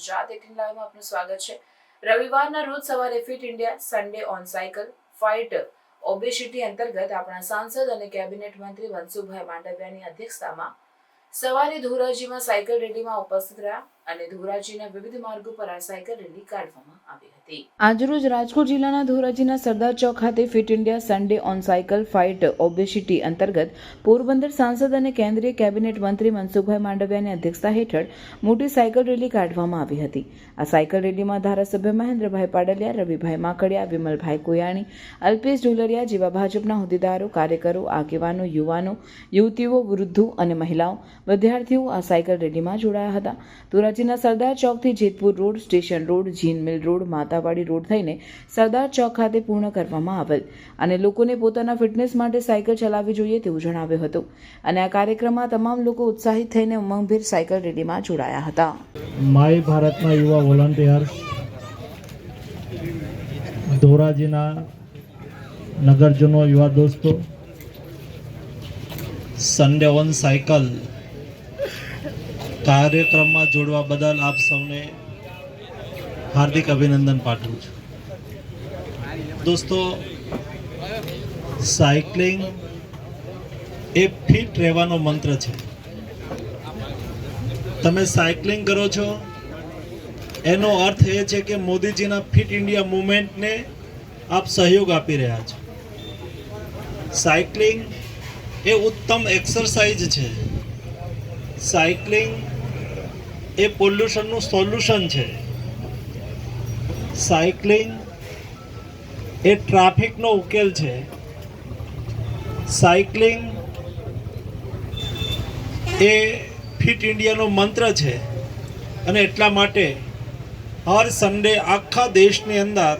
ગુજરાત 18 લાઈવમાં આપનું સ્વાગત છે। રવિવારના રોજ સવારે fit India Sunday on cycle fight obesity અંતર્ગત આપણા સાંસદ અને કેબિનેટ મંત્રી મનસુખભાઈ માંડવિયાની અધ્યક્ષતામાં સવારે ધોરાજીમાં સાયકલ રેલીમાં ઉપસ્થિત રહ્યા અને ધોરાજીના વિવિધ માર્ગો પર આ સાયકલ રેલી કાઢવામાં આવી હતી। આજરોજ રાજકોટ જિલ્લાના ધોરાજીના સરદાર ચોક ખાતે fit India Sunday on cycle fight obesity અંતર્ગત પોરબંદર સાંસદ અને કેન્દ્રીય કેબિનેટ મંત્રી મનસુખભાઈ માંડવિયાની અધ્યક્ષતા હેઠળ મોટી સાયકલ રેલી કાઢવામાં આવી હતી। આ સાયકલ રેલીમાં ધારાસભ્ય મહેન્દ્રભાઈ પાડલિયા, રવિભાઈ માકડિયા, વિમલભાઈ કોયાણી, અલ્પેશ ઢોલરિયા જેવા ભાજપના હોદ્દેદારો, કાર્યકરો, આગેવાનો, યુવાનો, યુવતીઓ, વૃદ્ધો અને મહિલાઓ, વિદ્યાર્થીઓ આ સાયકલ રેલીમાં જોડાયા હતા। ધોરાજીના સરદાર ચોકથી Jetpur road, station road, gin mill road, Matavadi road થઈને સરદાર ચોક ખાતે પૂર્ણ કરવામાં આવેલ અને લોકોને પોતાના ફિટનેસ માટે સાયકલ ચલાવવી જોઈએ તેવું જણાવ્યું હતું અને આ કાર્યક્રમમાં તમામ લોકો ઉત્સાહિત થઈને ઉમંગભેર સાયકલ રેલીમાં જોડાયા હતા। માય ભારતના યુવા વોલન્ટિયર્સ ધોરાજીના નગરજનો, યુવા દોસ્તો, સન્ડે ઓન સાયકલ કાર્યક્રમમાં જોડવા બદલ આપ સૌને હાર્દિક અભિનંદન પાઠવું છું। દોસ્તો, સાયકલિંગ એ ફિટ રહેવાનો મંત્ર છે। તમે સાયકલિંગ કરો છો એનો અર્થ એ છે કે મોદીજીના ફિટ ઇન્ડિયા મૂવમેન્ટને આપ સહયોગ આપી રહ્યા છો। સાયકલિંગ એ ઉત્તમ એક્સરસાઇઝ છે। સાયકલિંગ એ પોલ્યુશનનું સોલ્યુશન છે। સાયકલિંગ એ ટ્રાફિકનો ઉકેલ છે। સાયકલિંગ એ ફિટ ઇન્ડિયાનો મંત્ર છે અને એટલા માટે હર સન્ડે આખા દેશની અંદર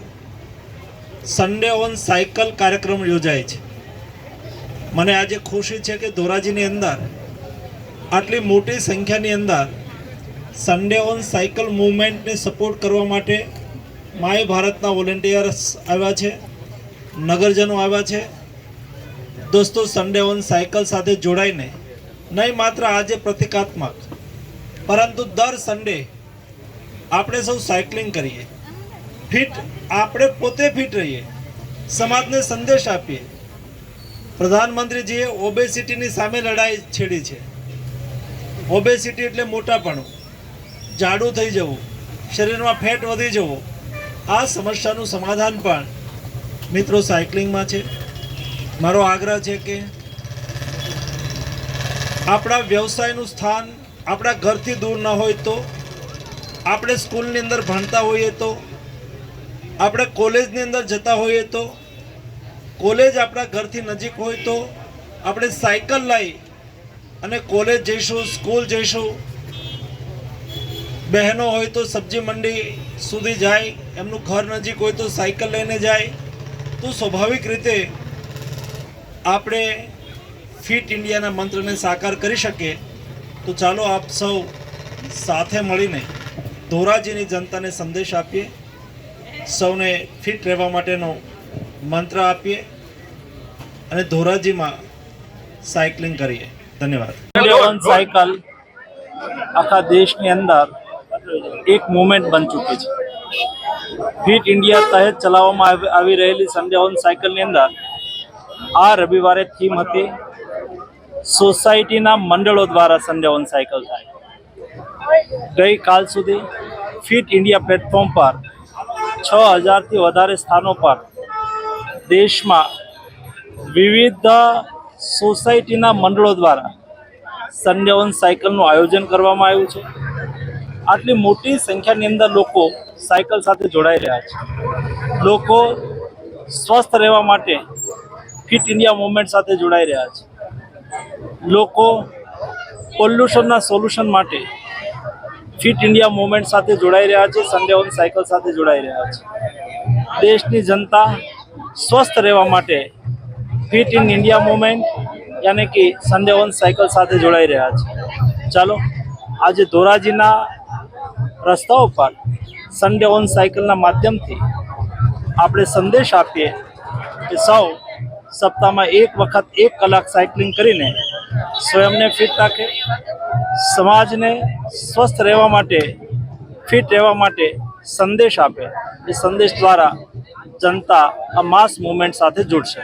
સન્ડે ઓન સાયકલ કાર્યક્રમ યોજાય છે। મને આજે ખુશી છે કે ધોરાજીની અંદર આટલી મોટી સંખ્યાની અંદર સન્ડે ઓન સાયકલ મૂવમેન્ટને સપોર્ટ કરવા માટે માય ભારતના વોલેન્ટિયર્સ આવ્યા છે, નગરજનો આવ્યા છે। દોસ્તો, સન્ડે ઓન સાયકલ સાથે જોડાઈને નહીં માત્ર આજે પ્રતિકાત્મક પરંતુ દર સન્ડે આપણે સૌ સાયકલિંગ કરીએ, ફિટ આપણે પોતે ફિટ રહીએ, સમાજને સંદેશ આપીએ। પ્રધાનમંત્રીજીએ ઓબેસિટીની સામે લડાઈ છેડી છે। ઓબેસિટી એટલે મોટાપણું, જાડું થઈ જવું, શરીરમાં ફેટ વધી જવું। આ સમસ્યાનું સમાધાન પણ મિત્રો સાયકલિંગમાં છે। મારો આગ્રહ છે કે આપણા વ્યવસાયનું સ્થાન આપણા ઘરથી દૂર ન હોય તો, આપણે સ્કૂલની અંદર ભણતા હોઈએ તો, આપણે કોલેજની અંદર જતા હોઈએ તો, કોલેજ આપણા ઘરથી નજીક હોય તો આપણે સાયકલ લઈ અને કોલેજ જઈશું, સ્કૂલ જઈશું। બહેનો હોય તો સબ્જી મંડી સુધી જાય, એમનું ઘર નજીક હોય તો સાયકલ લઈને જાય। તો સ્વાભાવિક રીતે આપણે ફિટ ઇન્ડિયાના મંત્રને સાકાર કરી શકીએ। તો ચાલો આપ સૌ સાથે મળીને ધોરાજીની જનતાને સંદેશ આપીએ, સૌને ફિટ રહેવા માટેનો મંત્ર આપીએ અને ધોરાજીમાં સાયકલિંગ કરીએ। ધન્યવાદ। સન્ડે ઓન સાયકલ આખા દેશની અંદર એક મૂવમેન્ટ બની ચૂકી છે। ફિટ ઇન્ડિયા તહેત ચલાવવામાં આવી રહેલી સન્ડે ઓન સાયકલની અંદર આ રવિવારે થીમ હતી સોસાયટીના મંડળો દ્વારા સન્ડે ઓન સાયકલ થાય। ગઈકાલ સુધી ફિટ ઇન્ડિયા પ્લેટફોર્મ પર 6000થી વધારે સ્થાનો પર દેશમાં વિવિધ સોસાયટીના મંડળો દ્વારા સન્ડે ઓન સાયકલનું આયોજન કરવામાં આવ્યું છે। આટલી મોટી સંખ્યાની અંદર લોકો સાયકલ સાથે જોડાઈ રહ્યા છે। લોકો સ્વસ્થ રહેવા માટે ફિટ ઇન્ડિયા મૂવમેન્ટ સાથે જોડાઈ રહ્યા છે। લોકો પોલ્યુશનના સોલ્યુશન માટે ફિટ ઇન્ડિયા મૂવમેન્ટ સાથે જોડાઈ રહ્યા છે, સન્ડે ઓન સાયકલ સાથે જોડાઈ રહ્યા છે। દેશની જનતા સ્વસ્થ રહેવા માટે ફિટ ઇન ઇન્ડિયા મૂવમેન્ટ યાની કે સન્ડે ઓન સાયકલ સાથે જોડાઈ રહ્યા છે। ચાલો આજે ધોરાજીના રસ્તાઓ પર સન્ડે ઓન સાયકલના માધ્યમથી આપણે સંદેશ આપીએ કે સૌ સપ્તાહમાં એક વખત 1 કલાક સાયકલિંગ કરીને સ્વયંને ફિટ રાખે, સમાજને સ્વસ્થ રહેવા માટે ફિટ રહેવા માટે સંદેશ આપે, એ સંદેશ દ્વારા જનતા આ માસ મુવમેન્ટ સાથે જોડશે.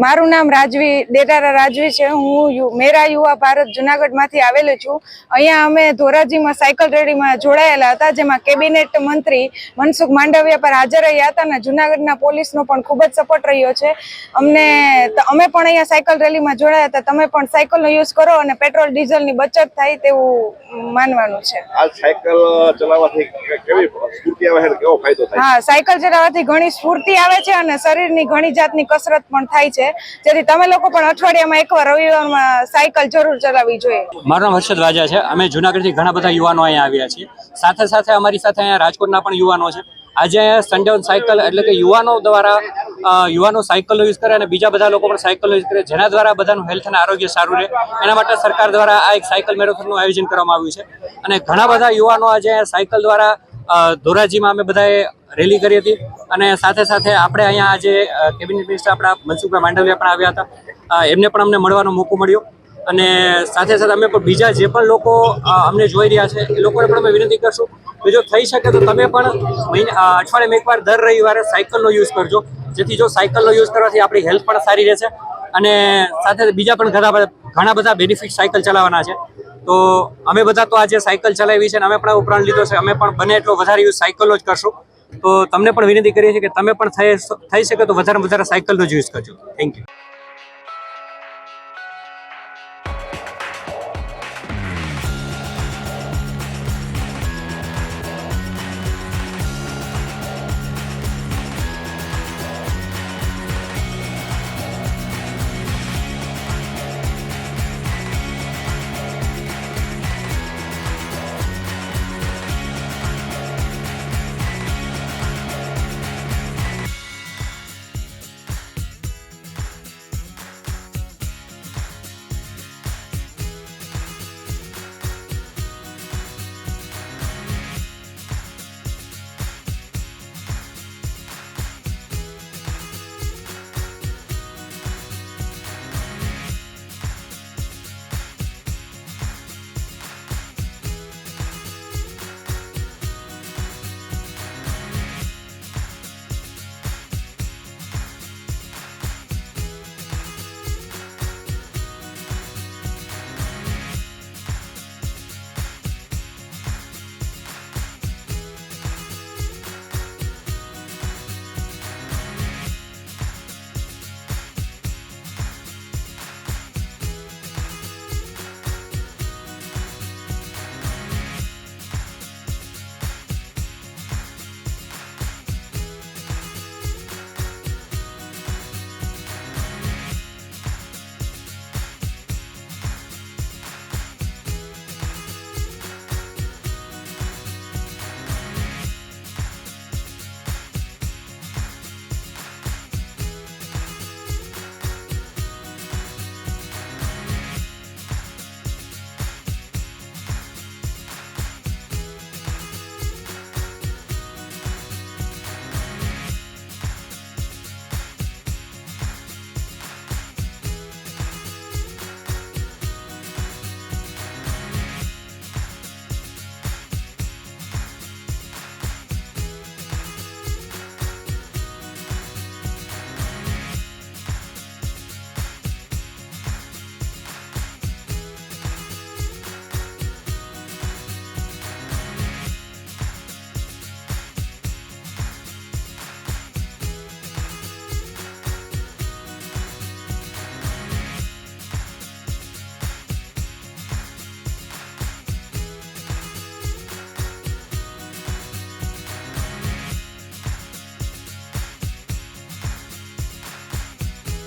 મારું નામ ડેટારા રાજવી છે. હું મેરા યુવા ભારત જુનાગઢમાંથી આવેલું છું. અહીંયા અમે ધોરાજીમાં સાયકલ રેલીમાં જોડાયેલા હતા, જેમાં કેબિનેટ મંત્રી મનસુખ માંડવિયા પર હાજર રહ્યા હતા અને જુનાગઢના પોલીસનો પણ ખૂબ જ સપોર્ટ રહ્યો છે અમને. અમે પણ અહીંયા સાયકલ રેલીમાં જોડાયા હતા. તમે પણ સાયકલનો યુઝ કરો અને પેટ્રોલ ડીઝલની બચત થાય તેવું માનવાનું છે. આ સાયકલ ચલાવવાથી કેવી સ્ફૂર્તિ આવે છે, કેવો ફાયદો થાય? હા, સાયકલ ચલાવવાથી ઘણી સ્ફૂર્તિ આવે છે અને શરીરની ઘણી જાતની કસરત પણ થાય છે, જેથી તમે લોકો પણ અઠવાડિયામાં એકવાર રવિવારમાં સાયકલ જરૂર ચલાવવી જોઈએ. મારું નામ હર્ષદ વાજા છે. અમે જુનાગઢથી ઘણા બધા યુવાનો અહીંયા આવ્યા છીએ. સાથે સાથે અમારી સાથે અહીંયા રાજકોટના પણ યુવાનો છે. આજે સન્ડે ઓન સાયકલ એટલે કે યુવાનો દ્વારા યુવાનો સાયકલનો યુઝ કરે અને બીજા બધા લોકો પણ સાયકલનો યુઝ કરે, જેના દ્વારા બધાનું હેલ્થ અને આરોગ્ય સારું રહે. એના માટે સરકાર દ્વારા આ એક સાયકલ મેરેથોનનું આયોજન કરવામાં આવ્યું છે અને ઘણા બધા યુવાનો આજે સાયકલ દ્વારા ધોરાજીમાં અમે બધાએ રેલી કરી હતી અને સાથે સાથે આપણે અહીંયા આજે કેબિનેટ મિનિસ્ટર આપણા મનસુખભાઈ માંડવિયા પણ આવ્યા હતા. એમને પણ અમને મળવાનો મોકો મળ્યો અને સાથે સાથે અમે પણ બીજા જે પણ લોકો અમને જોઈ રહ્યા છે એ લોકોને પણ અમે વિનંતી કરશું કે જો થઈ શકે તો તમે પણ અઠવાડિયામાં એકવાર દર રવિવારે સાયકલનો યુઝ કરજો, જેથી જો સાયકલનો યુઝ કરવાથી આપણી હેલ્થ પણ સારી રહેશે અને સાથે બીજા પણ ઘણા બધા બેનિફિટ સાયકલ ચલાવવાના છે. તો અમે બધા તો આજે સાયકલ ચલાવી છે અને અમે પણ ઉપરાંત લીધો છે. અમે પણ બને એટલો વધારે યુઝ સાયકલનો જ કરશું. તો તમને પણ વિનંતી કરીએ છીએ કે તમે પણ થઈ શકે તો વધારે સાયકલનો જ યુઝ કરજો. Thank you.